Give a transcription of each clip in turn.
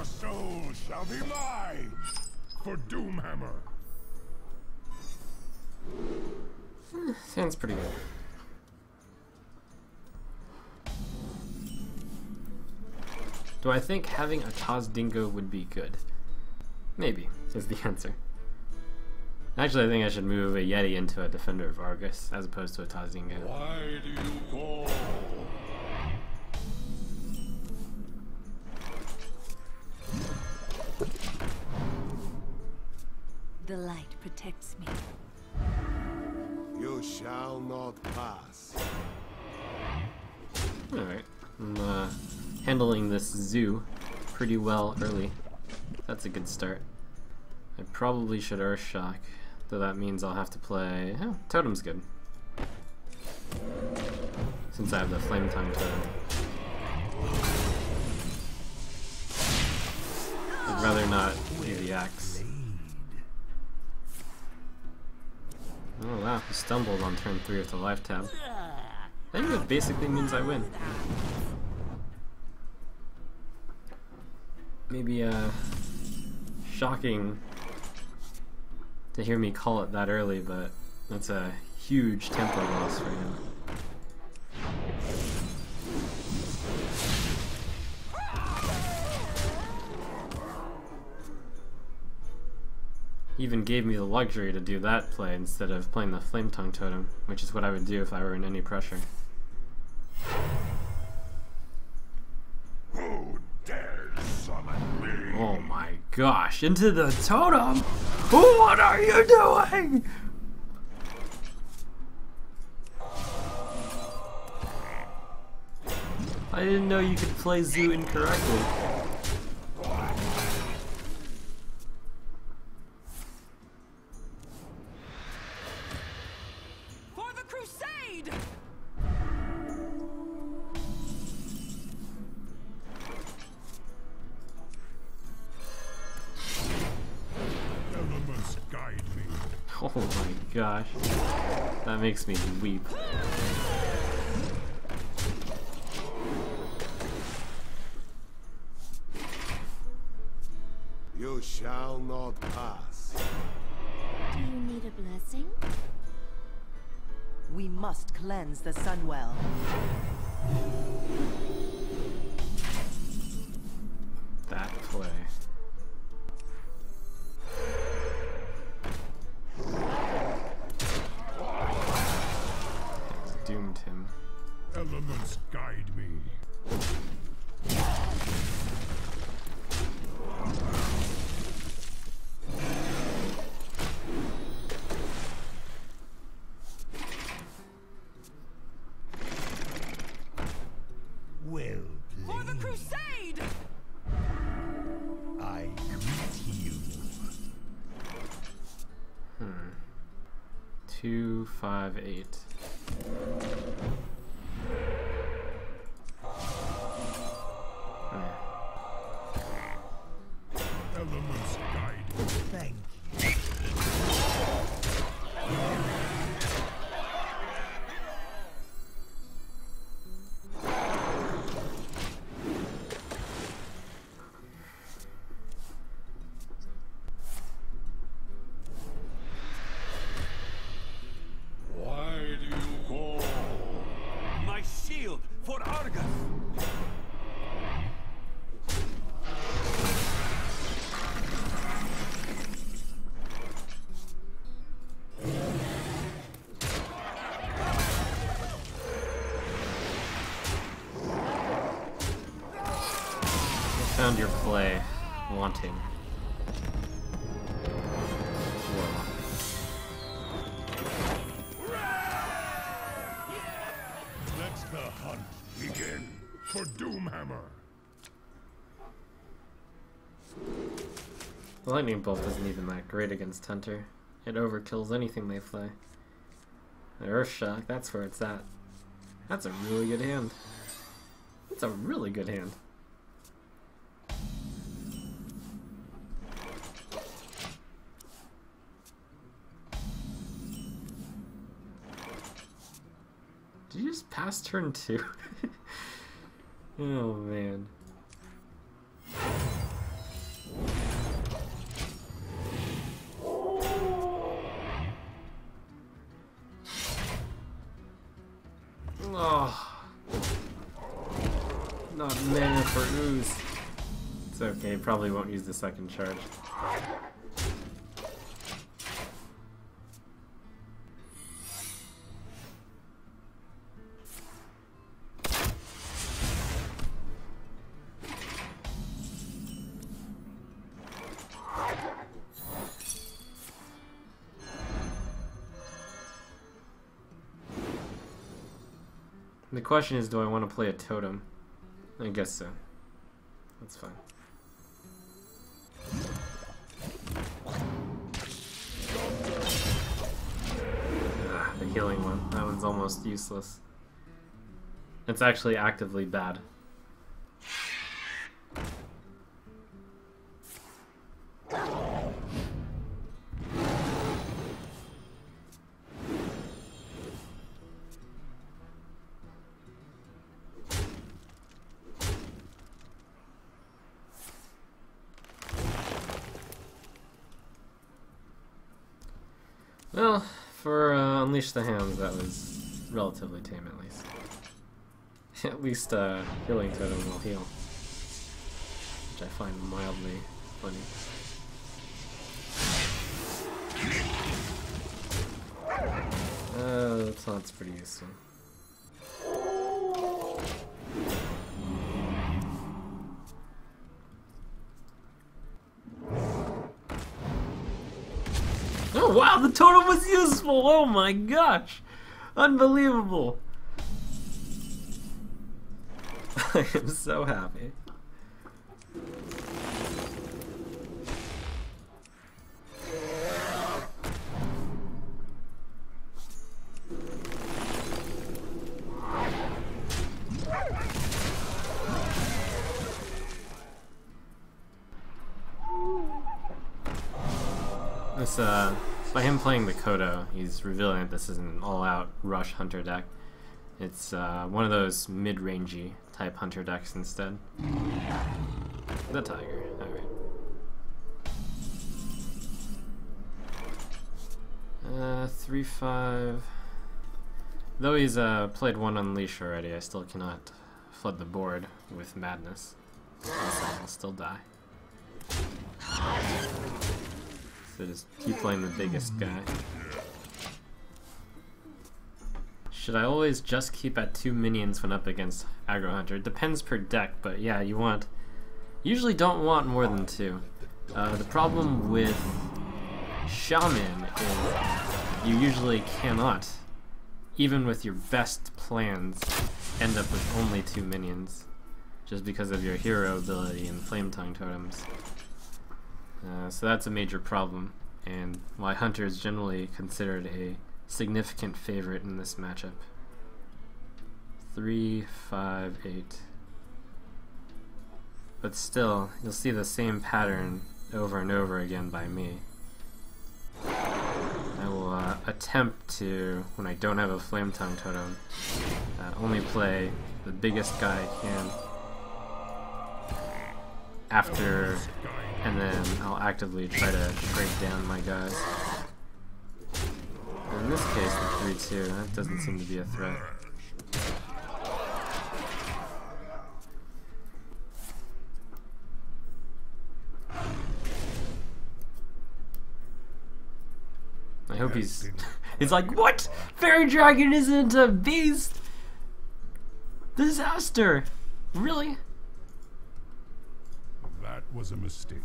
Your soul shall be mine for Doomhammer. Sounds pretty good. Do I think having a Taz Dingo would be good? Maybe, is the answer. Actually, I think I should move a Yeti into a Defender of Argus as opposed to a Taz Dingo. Why do you call? The light protects me. You shall not pass. Alright, I'm handling this zoo pretty well early. That's a good start. I probably should Earthshock, though that means I'll have to play... Oh, Totem's good. Since I have the Flame Tongue Totem. I'd rather not do the axe. Oh wow, he stumbled on turn 3 with the life tab. I think that basically means I win. Maybe shocking to hear me call it that early, but that's a huge tempo loss for him. He even gave me the luxury to do that play instead of playing the Flame Tongue Totem, which is what I would do if I were in any pressure. Who dares summon me? Oh my gosh, into the totem! What are you doing? I didn't know you could play Zoo incorrectly. Oh my gosh, that makes me weep. You shall not pass. Do you need a blessing? We must cleanse the Sunwell. That play. Doomed him. Elements guide me. Well played. For the crusade! I greet you. 2, 5, 8. Elements guide me. Thank you. Why do you call? My shield for Argus! Found your play wanting. Warlock. Let the hunt begin for Doomhammer. The Lightning Bolt isn't even that great against Hunter. It overkills anything they play. The Earthshock, that's where it's at. That's a really good hand. That's a really good hand. Did you just pass turn 2? Oh man. It's okay, probably won't use the second charge. The question is, do I want to play a totem? I guess so. That's fine. The healing one. That one's almost useless. It's actually actively bad. Well, for Unleash the Hounds, that was relatively tame at least. At least Healing Totem will heal, which I find mildly funny. That's pretty useful. Oh wow, the totem was useful! Oh my gosh! Unbelievable! I am so happy. This, by him playing the Kodo, he's revealing that this is an all-out rush hunter deck. It's one of those mid-rangey type hunter decks instead. The tiger, alright. 3/5. Though he's played one Unleash already, I still cannot flood the board with madness. Also, I'll still die. So just keep playing the biggest guy. Should I always just keep at 2 minions when up against Aggro Hunter? It depends per deck, but yeah, usually don't want more than 2. The problem with Shaman is you usually cannot, even with your best plans, end up with only 2 minions, just because of your hero ability and Flame Tongue totems. So that's a major problem, and why Hunter is generally considered a significant favorite in this matchup. 3, 5, 8. But still, you'll see the same pattern over and over again by me. I will attempt to, when I don't have a Flame Tongue totem, only play the biggest guy I can after, and then I'll actively try to shrink down my guys. In this case, the 3/2, that doesn't seem to be a threat. I hope he's like, what? Fairy Dragon isn't a beast? Disaster! Really? That was a mistake.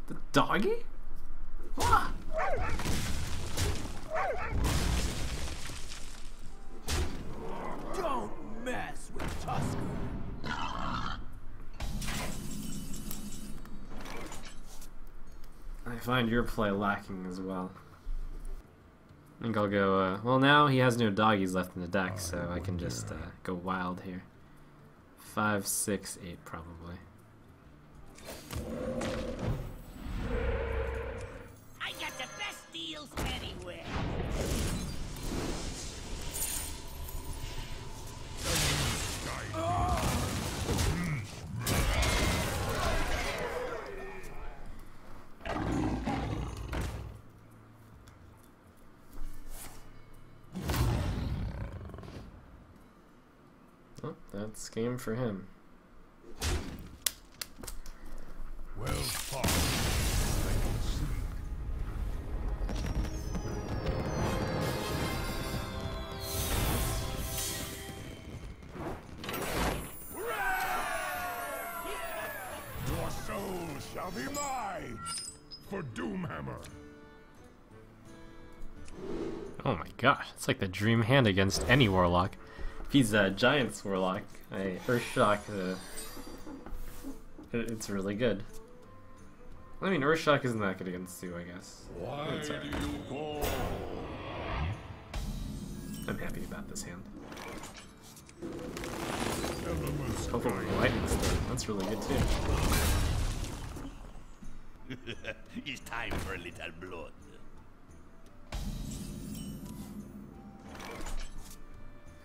The doggy? What? Don't mess with Tusker. I find your play lacking as well. I think I'll go, well now he has no doggies left in the deck, so I can just go wild here. 5, 6, 8 probably. I got the best deals anywhere. Well, that's game for him. Well fought. I can see. Your soul shall be mine for Doomhammer. Oh my god, it's like the dream hand against any warlock. If he's a Giants warlock, Earthshock, it's really good. I mean, Earthshock isn't that good against Zoo, I guess. Why It's do alright. you call? I'm happy about this hand. Elements Hopefully lightning storm. That's really good too. It's time for a little blood.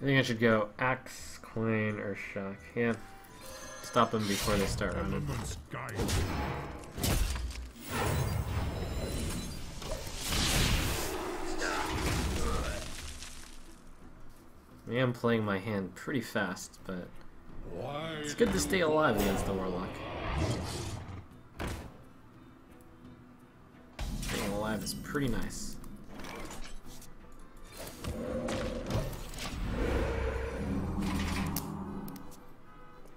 I think I should go Axe, Coin, Earthshock. Yeah. Stop them before they start running. Elements guide. I am playing my hand pretty fast, but Why it's good to stay alive against the warlock. Staying alive is pretty nice.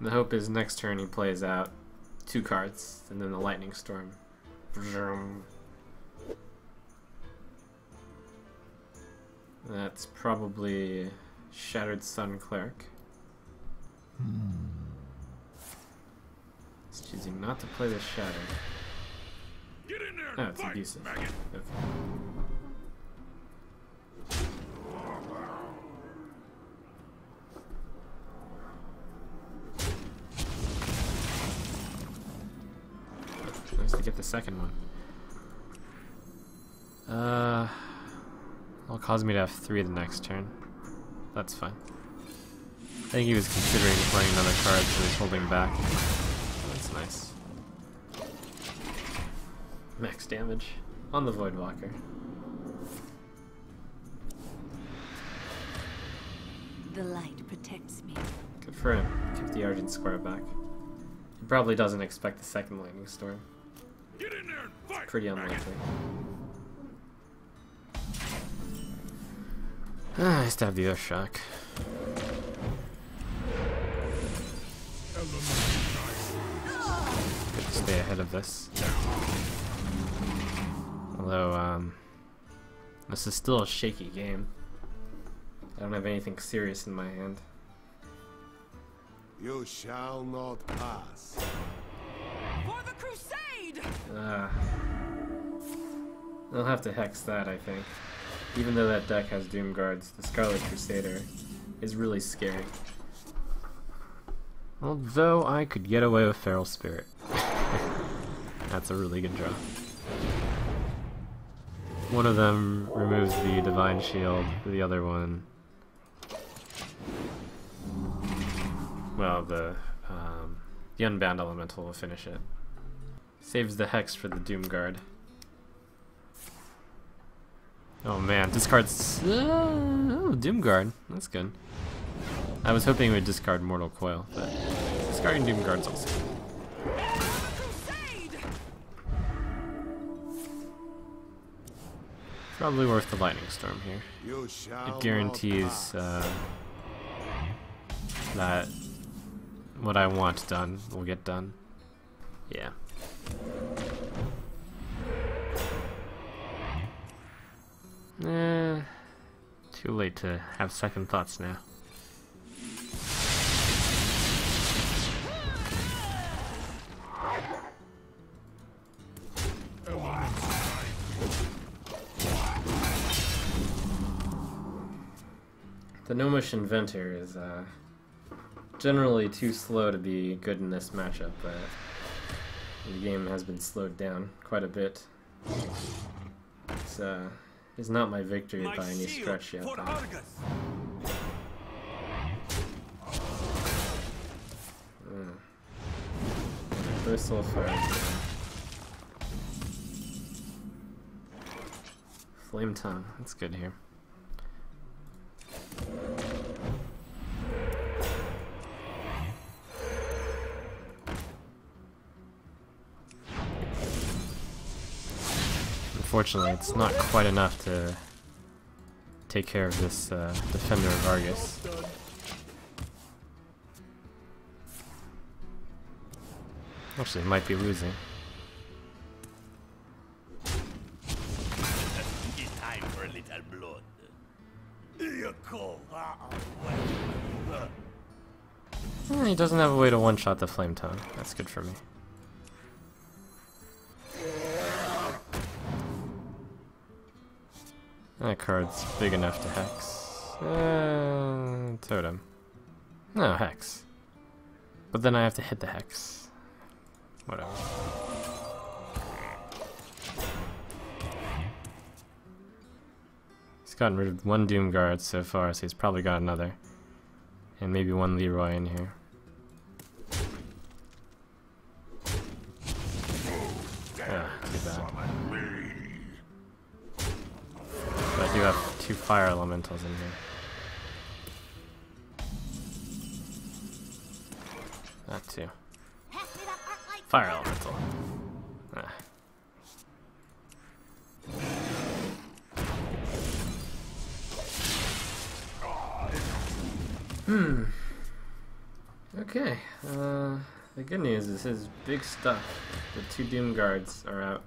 The hope is next turn he plays out 2 cards, and then the lightning storm. Vroom. That's probably Shattered Sun Cleric. He's choosing not to play the Shatter. Get in there Oh, and it's fight, abusive. maggot. Okay. Nice to get the second one. Will cause me to have 3 the next turn. That's fine. I think he was considering playing another card, so he's holding back. That's nice. Max damage on the Voidwalker. The light protects me. Good for him. Kept the Argent Square back. He probably doesn't expect the second Lightning Storm. Get in there and fight, Pretty maggot. unlikely. Nice to have the Earthshock. Elements guide. Good to stay ahead of this. Although, this is still a shaky game. I don't have anything serious in my hand. You shall not pass. For the crusade! I'll have to hex that, I think. Even though that deck has Doom Guards, the Scarlet Crusader is really scary. Although I could get away with Feral Spirit. That's a really good draw. One of them removes the Divine Shield, the other one... Well, the Unbound Elemental will finish it. Saves the Hex for the Doom Guard. Oh man, discards... oh, Doom Guard. That's good. I was hoping it would discard Mortal Coil, but discarding Doom Guard's also good. Probably worth the Lightning Storm here. You shall It guarantees that what I want done will get done. Yeah. Too late to have second thoughts now. Elements The Gnomish Inventor is generally too slow to be good in this matchup, but the game has been slowed down quite a bit. It's not my victory by any stretch yet, though. Bristol Fire. Flame Tongue, that's good here. Unfortunately, it's not quite enough to take care of this defender of Argus. Actually, might be losing. It's time for a little blood. He doesn't have a way to one-shot the Flame Tongue. That's good for me. That card's big enough to hex. Totem. No, hex. But then I have to hit the hex. Whatever. He's gotten rid of one Doom Guard so far, so he's probably got another. And maybe one Leroy in here. Ah, too bad. But I do have 2 fire elementals in here. That too. Fire elemental. Ah. Okay. The good news is his big stuff. The 2 Doom Guards are out.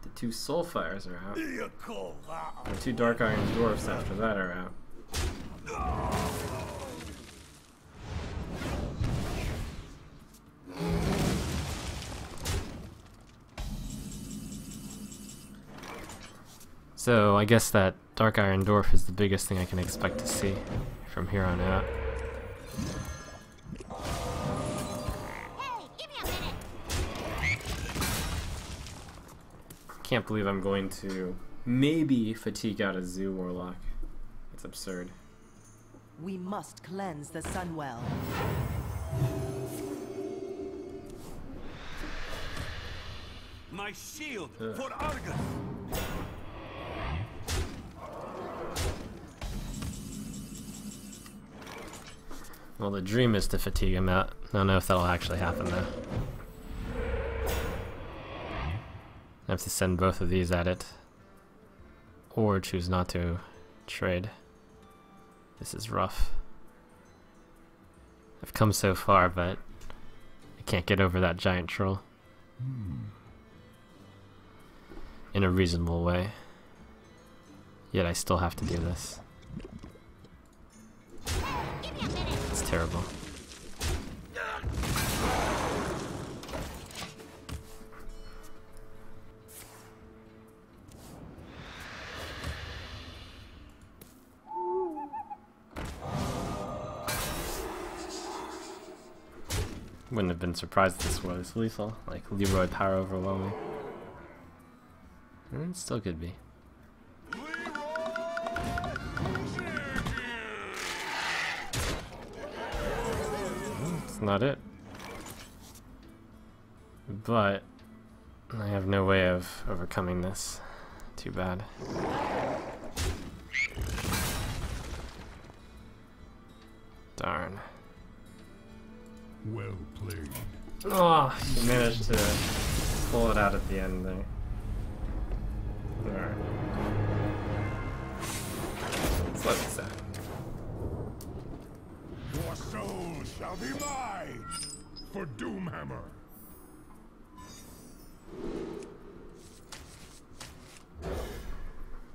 The 2 Soulfires are out. The 2 Dark Iron Dwarfs after that are out. So I guess that Dark Iron Dwarf is the biggest thing I can expect to see from here on out. Can't believe I'm going to maybe fatigue out a Zoo Warlock. It's absurd. We must cleanse the Sunwell. My shield Ugh. for Argus. Well, the dream is to fatigue him out. I don't know if that'll actually happen though. I have to send both of these at it. Or choose not to trade. This is rough. I've come so far, but I can't get over that giant troll. In a reasonable way. Yet I still have to do this. It's terrible. Wouldn't have been surprised if this was lethal, like Leroy Power Overwhelming. It still could be. That's not it. But I have no way of overcoming this. Too bad. Darn. Well played. Oh, she managed to pull it out at the end there. Alright. Slightly sad. Your soul shall be mine for Doomhammer.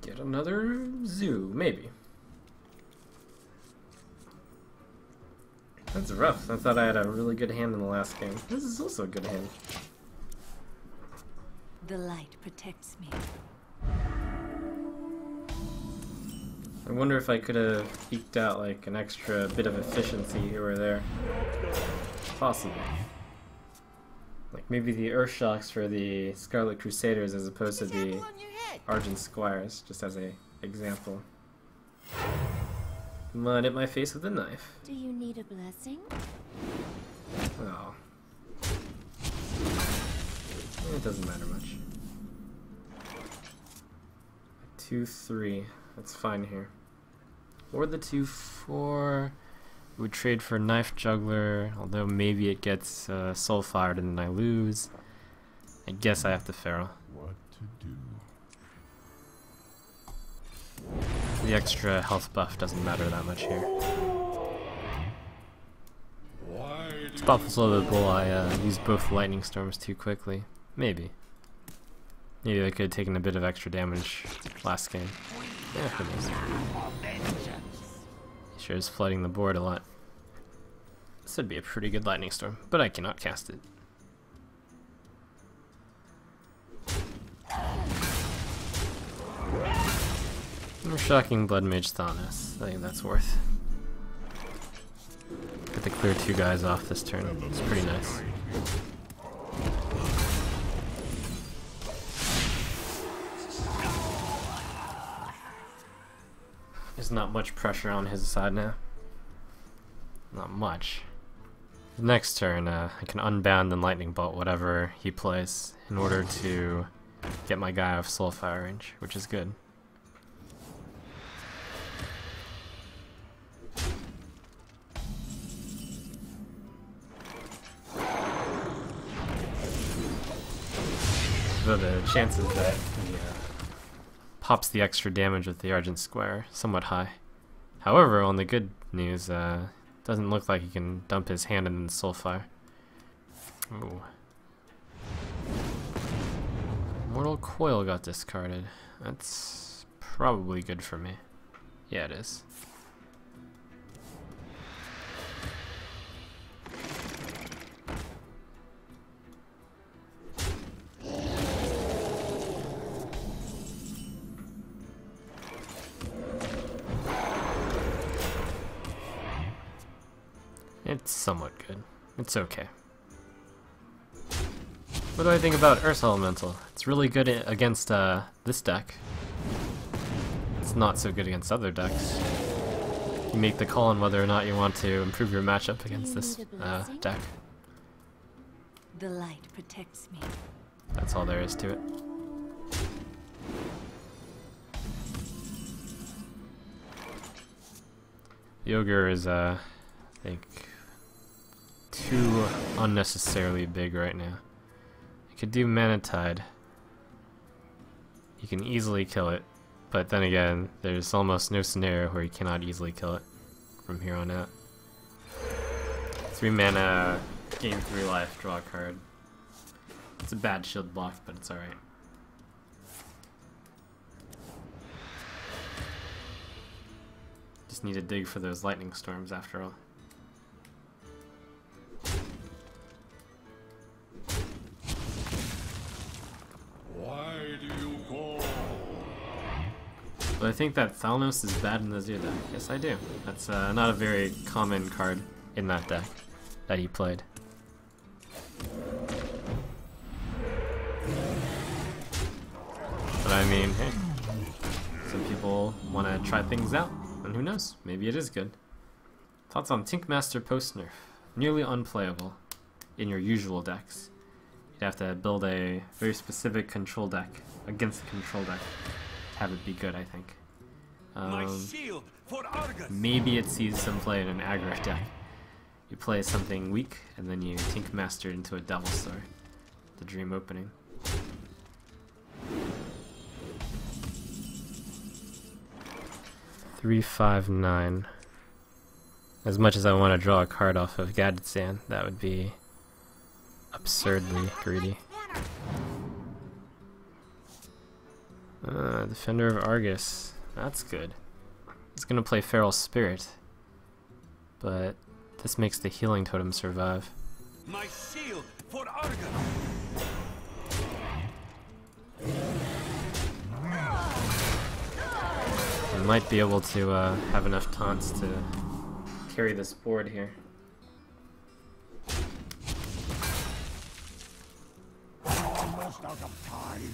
Get another zoo, maybe. That's rough. I thought I had a really good hand in the last game. This is also a good hand. The light protects me. I wonder if I could have eked out like an extra bit of efficiency here or there. Possibly. Like maybe the Earthshocks for the Scarlet Crusaders as opposed to the Argent Squires, just as an example. Mud at my face with a knife. Do you need a blessing? Oh. It doesn't matter much. 2-3. That's fine here. Or the 2-4. Would trade for Knife Juggler, although maybe it gets Soul Fired and then I lose. I guess I have to Feral. What to do? The extra health buff doesn't matter that much here. It's possible the bull I used both lightning storms too quickly. Maybe. Maybe I could have taken a bit of extra damage last game. Yeah, who knows. Sure is flooding the board a lot. This would be a pretty good lightning storm, but I cannot cast it. Shocking Blood Mage Thanos. I think that's worth. Get to clear 2 guys off this turn. It's pretty nice. There's not much pressure on his side now. Not much. Next turn, I can unban and lightning bolt whatever he plays in order to get my guy off Soulfire range, which is good. Though the chances that he pops the extra damage with the Argent Square somewhat high. However, on the good news, doesn't look like he can dump his hand in the Soulfire. Ooh. Mortal Coil got discarded. That's probably good for me. Yeah, it is. It's somewhat good. It's okay. What do I think about Earth Elemental? It's really good against this deck. It's not so good against other decks. You make the call on whether or not you want to improve your matchup against this deck. The light protects me. That's all there is to it. The Ogre is, I think, too unnecessarily big right now. I could do Mana Tide. You can easily kill it, but then again, there's almost no scenario where you cannot easily kill it from here on out. 3 mana, gain 3 life, draw a card. It's a bad shield block, but it's alright. Just need to dig for those lightning storms after all. But I think that Thalnos is bad in the Zoo deck. Yes, I do. That's not a very common card in that deck that he played. But I mean, hey, some people want to try things out, and who knows? Maybe it is good. Thoughts on Tinkmaster post-nerf? Nearly unplayable in your usual decks. You'd have to build a very specific control deck against the control deck to have it be good, I think. My shield for Argus. Maybe it sees some play in an aggro deck. You play something weak, and then you Tinkmaster it into a Devil Star. The dream opening. $359. As much as I want to draw a card off of Gadgetzan, that would be absurdly greedy. Defender of Argus. That's good. He's gonna play Feral Spirit, but this makes the healing totem survive. My shield for Argus. I might be able to have enough taunts to carry this board here. Almost out of time.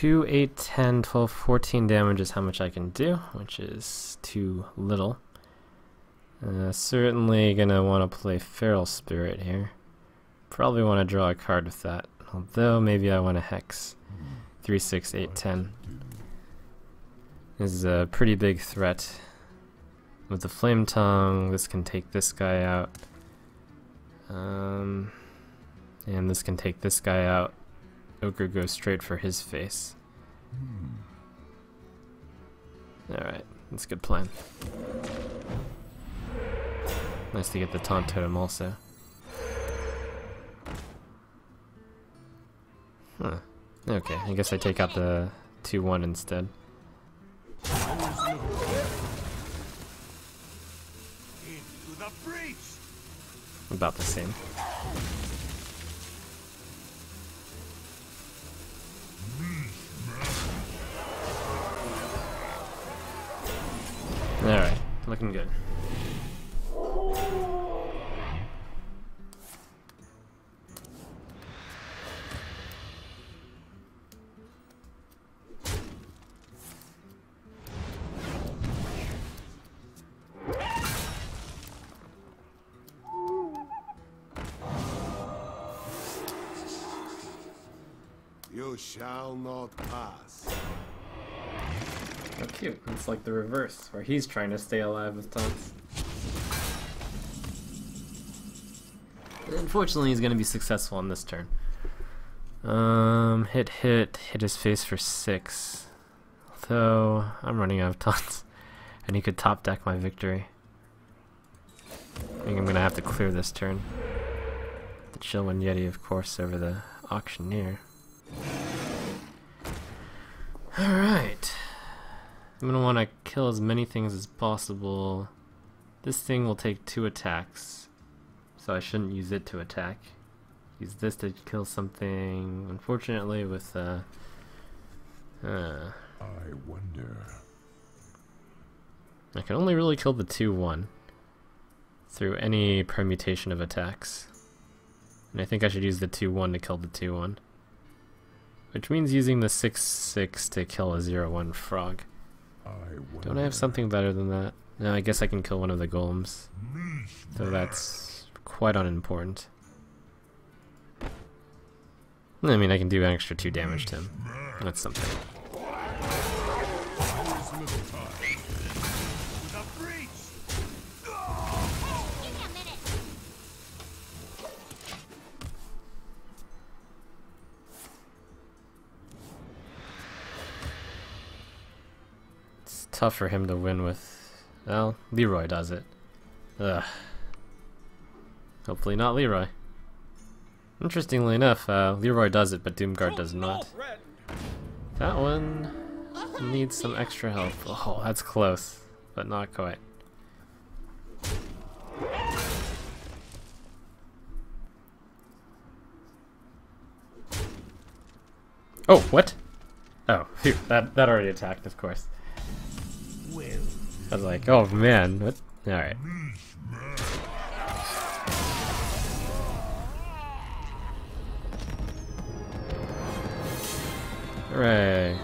2, 8, 10, 12, 14 damage is how much I can do, which is too little. Certainly gonna want to play Feral Spirit here. Probably want to draw a card with that, although maybe I want to Hex. 3, 6, 8, 10. This is a pretty big threat. With the Flame Tongue, this can take this guy out. And this can take this guy out. Ogre goes straight for his face. Alright, that's a good plan. Nice to get the Taunt Totem also. Huh. Okay, I guess I take out the 2-1 instead. Into the breach. About the same. Alright, looking good. You shall not pass. Oh, cute. It's like the reverse, where he's trying to stay alive with taunts. Unfortunately, he's going to be successful on this turn. Hit his face for 6. Although, I'm running out of taunts. And he could top deck my victory. I think I'm going to have to clear this turn. The Shaman Yeti, of course, over the Auctioneer. Alright. I'm gonna want to kill as many things as possible. This thing will take 2 attacks, so I shouldn't use it to attack. Use this to kill something. Unfortunately, with I wonder. I can only really kill the 2-1 through any permutation of attacks, and I think I should use the 2-1 to kill the 2-1, which means using the 6-6 to kill a 0-1 frog. Don't I have something better than that? No, I guess I can kill one of the golems. Though that's quite unimportant. I mean, I can do an extra 2 damage to him. That's something. Tough for him to win with. Well, Leroy does it. Ugh. Hopefully not Leroy. Interestingly enough, Leroy does it, but Doomguard does not. That one needs some extra help. Oh, that's close, but not quite. Oh, what? Oh, phew, that already attacked, of course. I was like, oh man, what? Alright. Hooray.